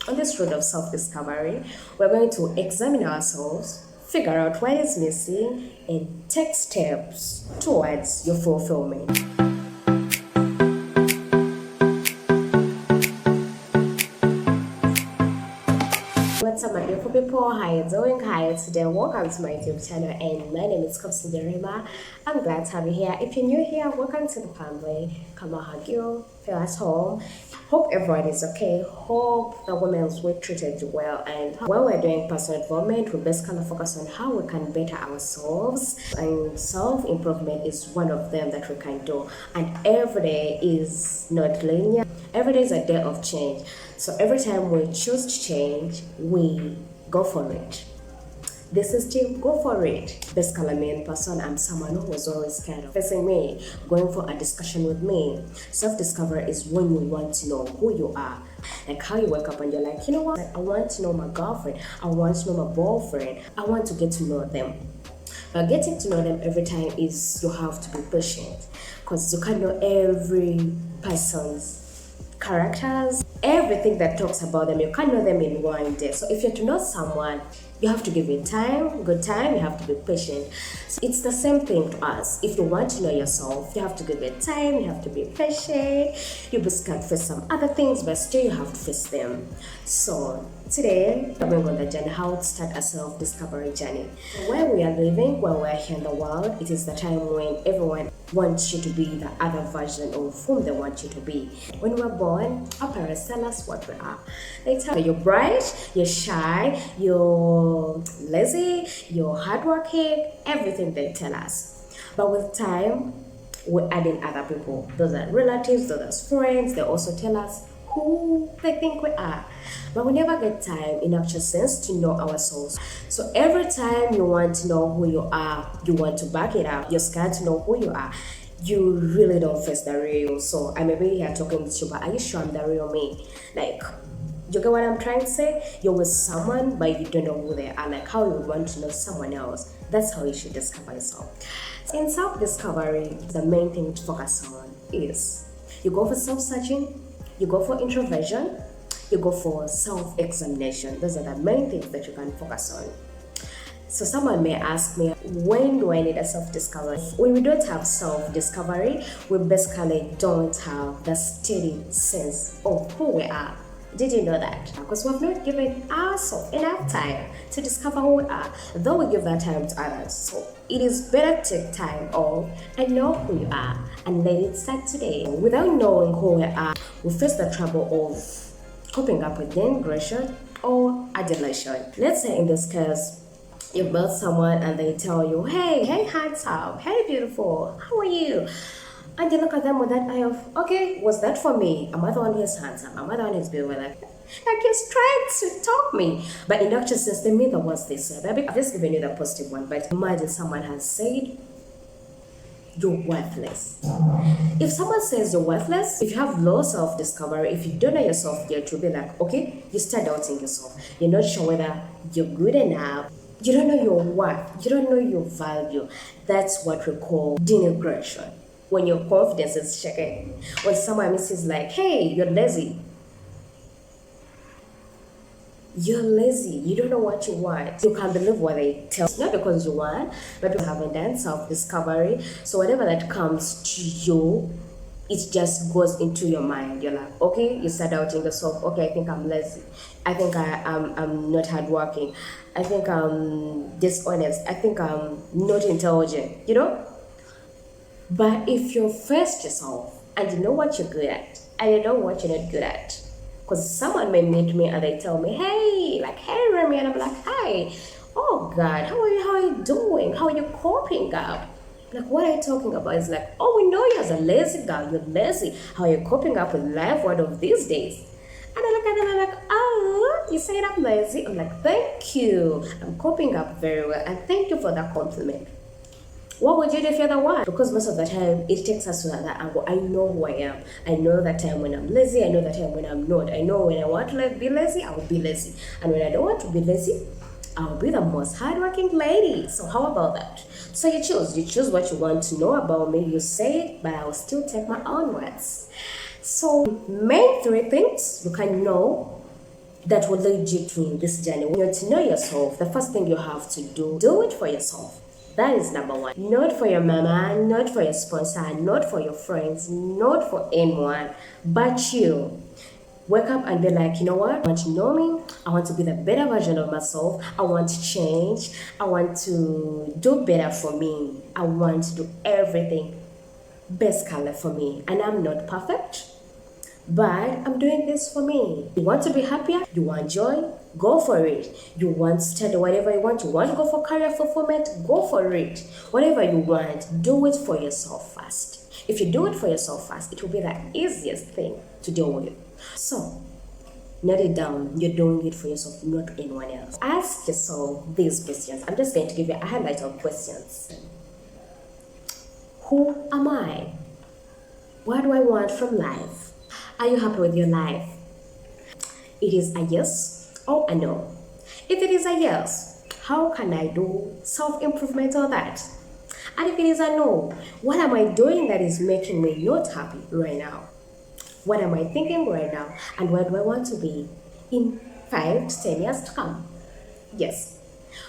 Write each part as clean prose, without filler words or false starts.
On this road of self-discovery, we're going to examine ourselves, figure out what is missing, and take steps towards your fulfillment. What's up, my beautiful people? How you doing? How you today? Welcome to my YouTube channel, and my name is Kopsi Derima. I'm glad to have you here. If you're new here, welcome to the family. Come on, hug you, feel at home. Hope everyone is okay. Hope the women's week treated you well. And when we're doing personal development, we basically focus on how we can better ourselves, and self-improvement is one of them that we can do. And every day is not linear. Every day is a day of change. So every time we choose to change, we go for it. This is Team Go For It. Basically, me in person, I'm someone who was always scared of facing me, going for a discussion with me. Self-discovery is when you want to know who you are. Like how you wake up and you're like, you know what? I want to know my girlfriend. I want to know my boyfriend. I want to get to know them. But getting to know them every time is you have to be patient, because you can't know every person's characters, everything that talks about them. You can't know them in one day. So if you're to know someone, you have to give it time, good time, you have to be patient. So it's the same thing to us. If you want to know yourself, you have to give it time, you have to be patient. You basically face some other things, but still you have to face them. So today, we're going on the journey, how to start a self-discovery journey. Where we are living, where we're here in the world, it is the time when everyone wants you to be the other version of whom they want you to be. When we're born, our parents tell us what we are. They tell you you're bright, you're shy, you're lazy, you're hardworking, everything they tell us. But with time, we add in other people. Those are relatives, those are friends. They also tell us who they think we are. But we never get time in actual sense to know ourselves. So every time you want to know who you are, you want to back it up, you're scared to know who you are, you really don't face the real. So I may be here talking with you, but are you sure I'm the real me? Like, you get what I'm trying to say? You're with someone, but you don't know who they are. Like how you would want to know someone else. That's how you should discover yourself. In self-discovery, the main thing to focus on is you go for self-searching, you go for introversion, you go for self-examination. Those are the main things that you can focus on. So someone may ask me, when do I need a self-discovery? When we don't have self-discovery, we basically don't have the steady sense of who we are. Did you know that? Because we've not given ourselves enough time to discover who we are, though we give that time to others. So it is better to take time off and know who you are, and let it start today. Without knowing who we are, we face the trouble of coping up with denigration or adulation. Let's say in this case, you meet someone and they tell you, hey handsome, hey beautiful, how are you? And you look at them with that eye of, okay, was that for me? Am I the one who's handsome? Am I the one who's beautiful? Like he's trying to talk me. But in actual sense, they mean the words they say. I've just given you the positive one, but imagine someone has said, you're worthless. If someone says you're worthless, if you have low self-discovery, if you don't know yourself yet, you'll be like, okay, you start doubting yourself. You're not sure whether you're good enough. You don't know your worth. You don't know your value. That's what we call denigration. When your confidence is shaken. When someone says like, hey, you're lazy. You're lazy. You don't know what you want. You can't believe what they tell you. Not because you want, but you haven't done self-discovery. So whatever that comes to you, it just goes into your mind. You're like, okay, you start doubting yourself. Okay, I think I'm lazy. I think I'm not hardworking. I think I'm dishonest. I think I'm not intelligent. You know? But if you face yourself and you know what you're good at and you know what you're not good at, because someone may meet me and they tell me, hey Remy, and I'm like, hi, oh God, how are you doing? How are you coping up? Like, what are you talking about? It's like, oh, we know you as a lazy girl, you're lazy. How are you coping up with life one of these days? And I look at them and I'm like, oh, you said I'm lazy? I'm like, thank you. I'm coping up very well, and thank you for that compliment. What would you do if you're the one? Because most of the time, it takes us to that angle. I know who I am. I know that time when I'm lazy. I know that time when I'm not. I know when I want to be lazy, I will be lazy. And when I don't want to be lazy, I'll be the most hardworking lady. So how about that? So you choose. You choose what you want to know about me. You say it, but I will still take my own words. So main three things you can know that will lead you through this journey. When you're to know yourself, the first thing you have to do it for yourself. That is number one. Not for your mama, not for your sponsor, not for your friends, not for anyone, but you. Wake up and be like, you know what? I want to know me. I want to be the better version of myself. I want to change. I want to do better for me. I want to do everything best color for me. And I'm not perfect, but I'm doing this for me. You want to be happier? You want joy? Go for it. You want to study whatever you want to go for career fulfillment? Go for it. Whatever you want, do it for yourself first. If you do it for yourself first, it will be the easiest thing to deal with. So, note it down. You're doing it for yourself, not anyone else. Ask yourself these questions. I'm just going to give you a highlight of questions. Who am I? What do I want from life? Are you happy with your life? It is a yes or a no. If it is a yes, how can I do self-improvement on that? And if it is a no, what am I doing that is making me not happy right now? What am I thinking right now? And where do I want to be in 5 to 10 years to come? Yes.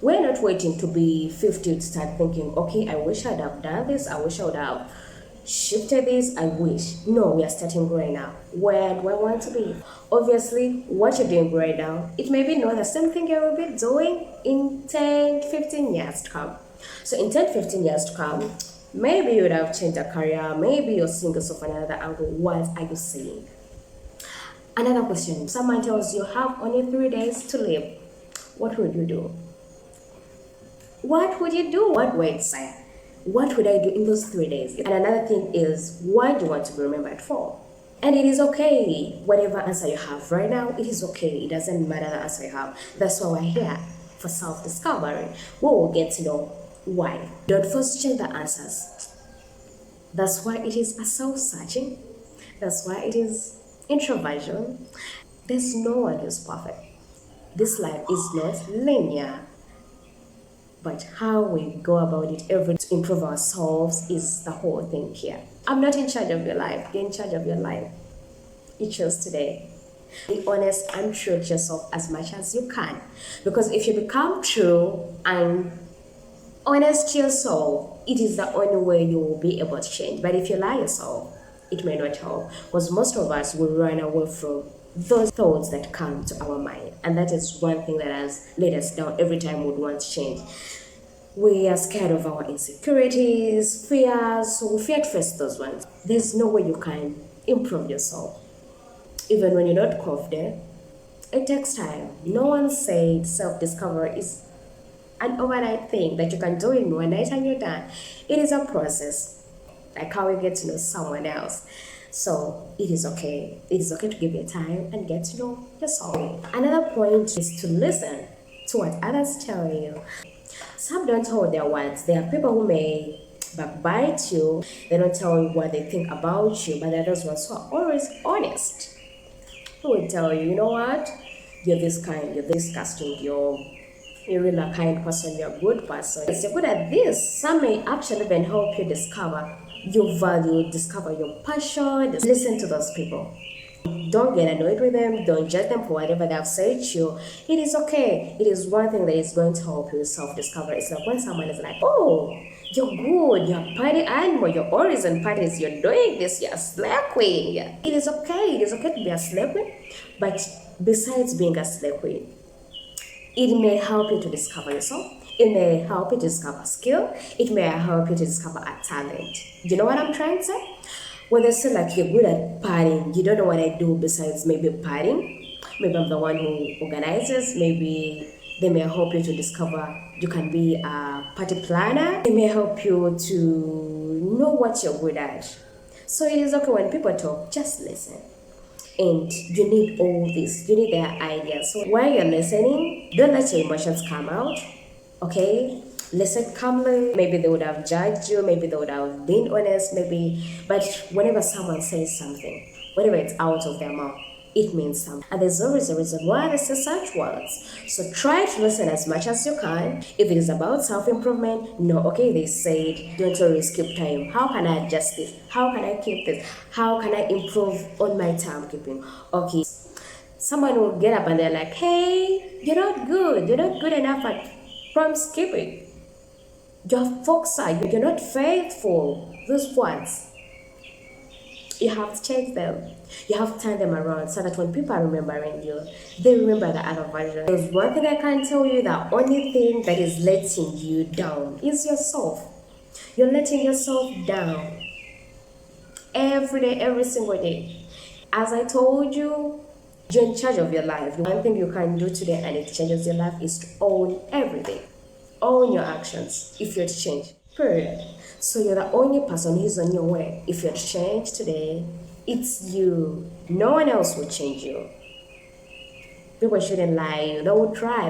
We're not waiting to be 50 to start thinking, okay, I wish I'd have done this. I wish I would have shifted this. I wish. No, we are starting right now. Where do I want to be? Obviously, what you're doing right now, it may be not the same thing you will be doing in 10, 15 years to come. So in 10, 15 years to come, maybe you would have changed a career, maybe you're seeing yourself another angle. What are you seeing? Another question. Someone tells you have only 3 days to live. What would you do? What would you do? What would I say? What would I do in those 3 days? And another thing is, why do you want to be remembered for? And it is okay. Whatever answer you have right now, it is okay. It doesn't matter the answer you have. That's why we're here, for self-discovery. We will get to know why. Don't first change the answers. That's why it is a self-searching. That's why it is introversion. There's no one who's perfect. This life is not linear. But how we go about it every day to improve ourselves is the whole thing here. I'm not in charge of your life. You're in charge of your life. You chose today. Be honest and true to yourself as much as you can. Because if you become true and honest to yourself, it is the only way you will be able to change. But if you lie yourself, it may not help. Because most of us will run away from those thoughts that come to our mind. And that is one thing that has let us down every time we want to change. We are scared of our insecurities, fears, so we fear to face those ones. There's no way you can improve yourself. Even when you're not confident, it takes time. No one said self-discovery is an overnight thing that you can do in one night and you're done. It is a process, like how we get to know someone else. So it is okay. It is okay to give you time and get to know yourself. Another point is to listen to what others tell you. Some don't hold their words. There are people who may backbite you. They don't tell you what they think about you, but there are those ones who are always honest. Who will tell you, you know what? You're this kind, you're this disgusting, you're really a kind person, you're a good person. If you're good at this, some may actually even help you discover your value, discover your passion. Listen to those people. Don't get annoyed with them. Don't judge them for whatever they have said to you. It is okay. It is one thing that is going to help you self-discovery. It's like when someone is like, oh, you're good, you're a party animal, you're always in parties, you're doing this, you're a slave queen. It is okay. It is okay to be a slave queen. But besides being a slave queen, it may help you to discover yourself. It may help you to discover skill. It may help you to discover a talent. You know what I'm trying to say? When they say like you're good at partying, you don't know what I do besides maybe partying. Maybe I'm the one who organizes. Maybe they may help you to discover you can be a party planner. They may help you to know what you're good at. So it is okay when people talk, just listen. And you need all this. You need their ideas. So while you're listening, don't let your emotions come out. Okay? Listen calmly. Maybe they would have judged you, maybe they would have been honest, but whenever someone says something, whenever it's out of their mouth, it means something. And there's always a reason why they say such words. So try to listen as much as you can. If it is about self-improvement, no, okay, they said, don't always keep time. How can I adjust this? How can I keep this? How can I improve on my timekeeping? Okay. Someone will get up and they're like, hey, you're not good enough at prom skipping. You're foxer, you're not faithful. Those words, you have to change them. You have to turn them around so that when people are remembering you, they remember the other version. There's one thing I can tell you: the only thing that is letting you down is yourself. You're letting yourself down every day, every single day. As I told you, you're in charge of your life. One thing you can do today and it changes your life is to own everything. Own your actions if you're to change. Period. So you're the only person who's on your way. If you're to change today, it's you. No one else will change you. People shouldn't lie you. They'll try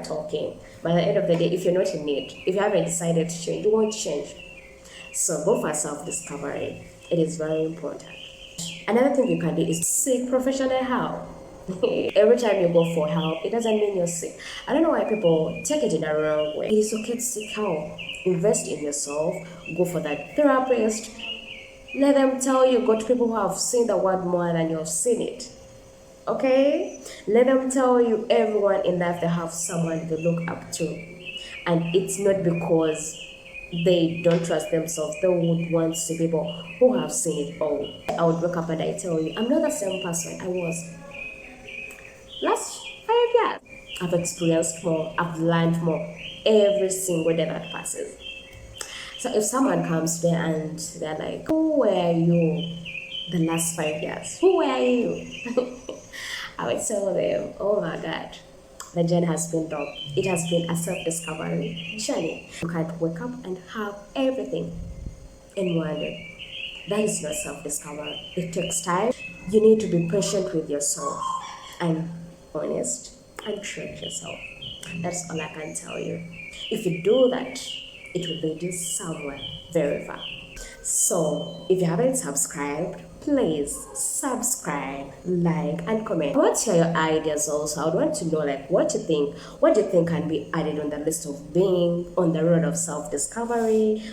talking. But at the end of the day, if you're not in it, if you haven't decided to change, you won't change. So go for self-discovery. It is very important. Another thing you can do is seek professional help. Every time you go for help, it doesn't mean you're sick. I don't know why people take it in a wrong way. It is okay to seek help. Invest in yourself. Go for that therapist. Let them tell you, go to people who have seen the word more than you've seen it. Okay? Let them tell you, everyone in life, they have someone they look up to. And it's not because they don't trust themselves. They would want to see people who have seen it all. I would wake up and I tell you, I'm not the same person I was last 5 years. I've experienced more, I've learned more every single day that passes. So if someone comes there and they're like, who were you the last 5 years? Who were you? I would tell them, oh my God, the journey has been dope. It has been a self-discovery journey. You can't wake up and have everything in one day. That is not self-discovery. It takes time. You need to be patient with yourself and honest and treat yourself. That's all I can tell you. If you do that, it will lead you somewhere very far. So if you haven't subscribed, please subscribe, like, and comment. I want to hear your ideas also. I would want to know what you think. What do you think can be added on the list of being on the road of self-discovery?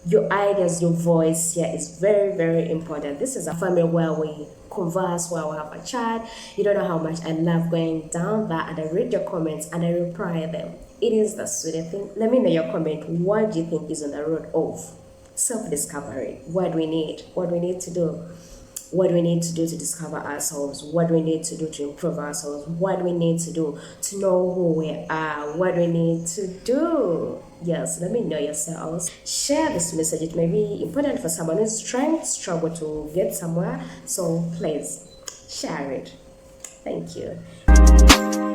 Your ideas, your voice here is very, very important. This is a family where we converse, where we have a chat. You don't know how much I love going down there and I read your comments and I reply them. It is the sweetest thing. Let me know your comment. What do you think is on the road of self-discovery? What do we need? What do we need to do? What do we need to do to discover ourselves? What do we need to do to improve ourselves? What do we need to do to know who we are? What do we need to do? Yes, let me know yourselves. Share this message. It may be important for someone who's trying to struggle to get somewhere. So please share it. Thank you.